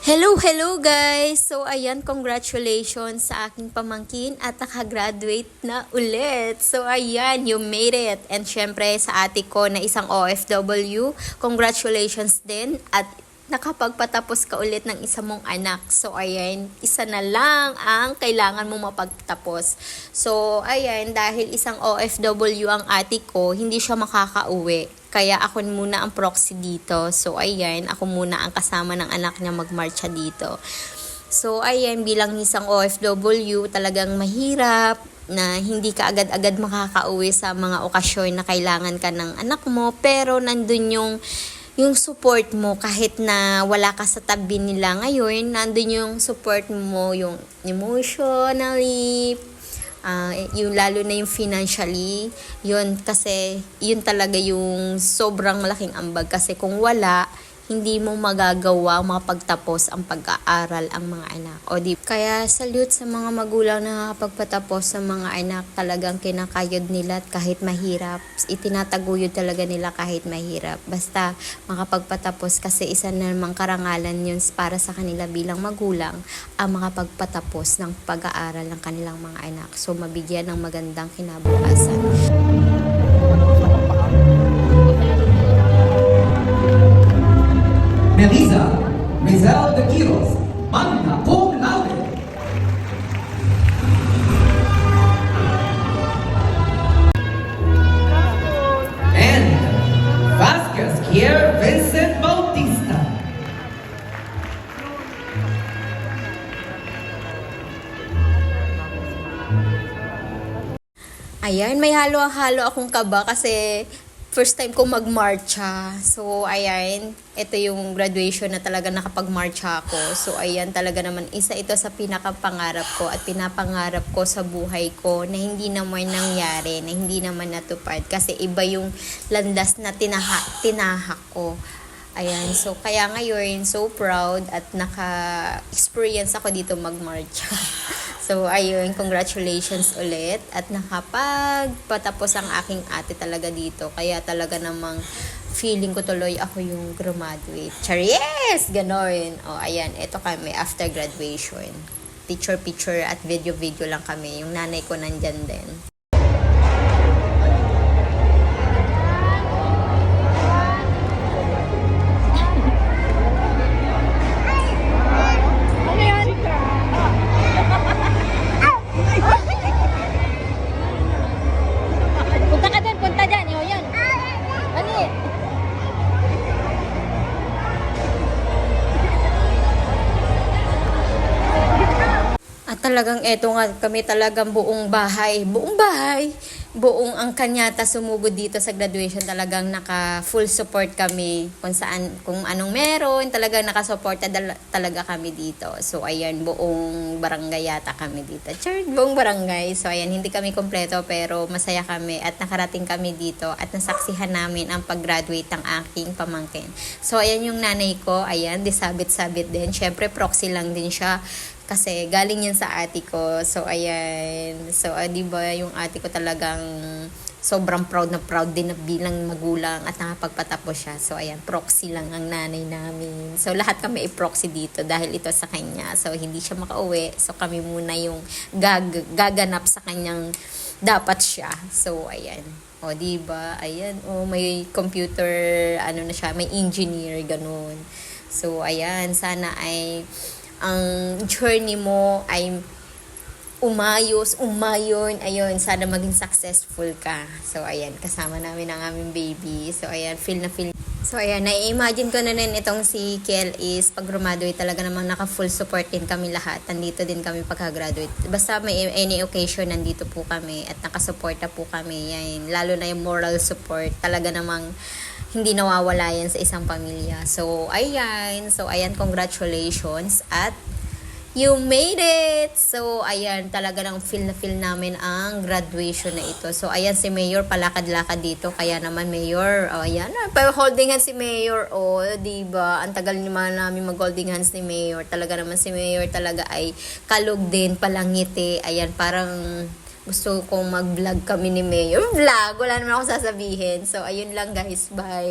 Hello guys! So ayan, congratulations sa aking pamangkin at nakagraduate na ulit. So ayan, you made it. And syempre sa ate ko na isang OFW, congratulations din at nakapagpatapos ka ulit ng isa mong anak. So ayan, isa na lang ang kailangan mong mapagtapos. So ayan, dahil isang OFW ang ate ko, hindi siya makakauwi. Kaya ako muna ang proxy dito. So, ayan, ako muna ang kasama ng anak niya magmarcha dito. So, ayan, bilang isang OFW, talagang mahirap na hindi ka agad-agad makakauwi sa mga okasyon na kailangan ka ng anak mo. Pero, nandun yung support mo kahit na wala ka sa tabi nila ngayon, nandun yung support mo, yung emotionally, yung lalo na yung financially, yun kasi yun talaga yung sobrang malaking ambag kasi kung wala, hindi mo magagawa mapagtapos ang pag-aaral ang mga anak. Kaya salute sa mga magulang na nakapagpatapos sa mga anak, talagang kinakayod nila at kahit mahirap, itinataguyod talaga nila kahit mahirap. Basta makapagpatapos kasi isa na namang karangalan yun para sa kanila bilang magulang ang makapagpatapos ng pag-aaral ng kanilang mga anak. So mabigyan ng magandang kinabukasan. Melissa Rizal de Quiros, magna cum laude. And Vasquez Kier Vincent Bautista. Ayan, may halo-halo akong kaba kasi first time ko magmarcha. So, ayan, ito yung graduation na talaga nakapagmarcha ako. So, ayan, talaga naman, isa ito sa pinakapangarap ko at pinapangarap ko sa buhay ko na hindi naman nangyari, na hindi naman natupad. Kasi iba yung landas na tinahak ko. Ayan, so kaya ngayon, so proud at naka-experience ako dito magmarcha. So, ayun, congratulations ulit at nakapagpatapos ang aking ate talaga dito. Kaya talaga namang feeling ko tuloy ako yung graduate. Charies! Ganon. O, ayan, ito kami after graduation. Picture-picture at video-video lang kami. Yung nanay ko nandyan din. Punta ka dun, punta dyan. O, yan. Dali. At talagang eto nga kami talagang buong buong ang kanyata sumugod dito sa graduation, talagang naka full support kami kung anong meron, talagang nakasuporta talaga kami dito. So ayan, buong barangay yata kami dito. Buong barangay. So ayan, hindi kami kompleto pero masaya kami at nakarating kami dito at nasaksihan namin ang pag-graduate ng aking pamangkin. So ayan yung nanay ko, ayan, disabit-sabit din. Syempre proxy lang din siya kasi galing yan sa ate ko. So, ayan. So, di ba yung ate ko talagang sobrang proud din na bilang magulang at nakapagpatapos siya. So, ayan, proxy lang ang nanay namin. So, lahat kami i-proxy dito dahil ito sa kanya. So, hindi siya makauwi. So, kami muna yung gaganap sa kanyang dapat siya. So, ayan. O, di ba? Ayan. O, may computer, ano na siya, may engineer, ganun. So, ayan. Sana ay ang journey mo ay umayon, ayun, sana maging successful ka. So, ayan, kasama namin ang aming baby. So, ayan, feel na feel. So, ayan, nai-imagine ko na rin itong si Kel is pag graduate talaga namang naka-full support din kami lahat. Nandito din kami pagka-graduate. Basta may any occasion, nandito po kami at nakasuporta po kami. Yan, lalo na yung moral support. Talaga namang hindi nawawala yan sa isang pamilya. So, ayan. So, ayan, congratulations. At you made it! So, ayan, talaga nang feel na feel namin ang graduation na ito. So, ayan, si Mayor, palakad-lakad dito. Kaya naman, Mayor, ayan, holding hands si Mayor. O, diba? Ang tagal naman namin mag-holding hands ni Mayor. Talaga naman si Mayor talaga ay kalog din, palangiti. Ayan, parang gusto kong mag-vlog kami ni Mayor. Vlog! Wala naman ako sasabihin. So, ayun lang guys. Bye!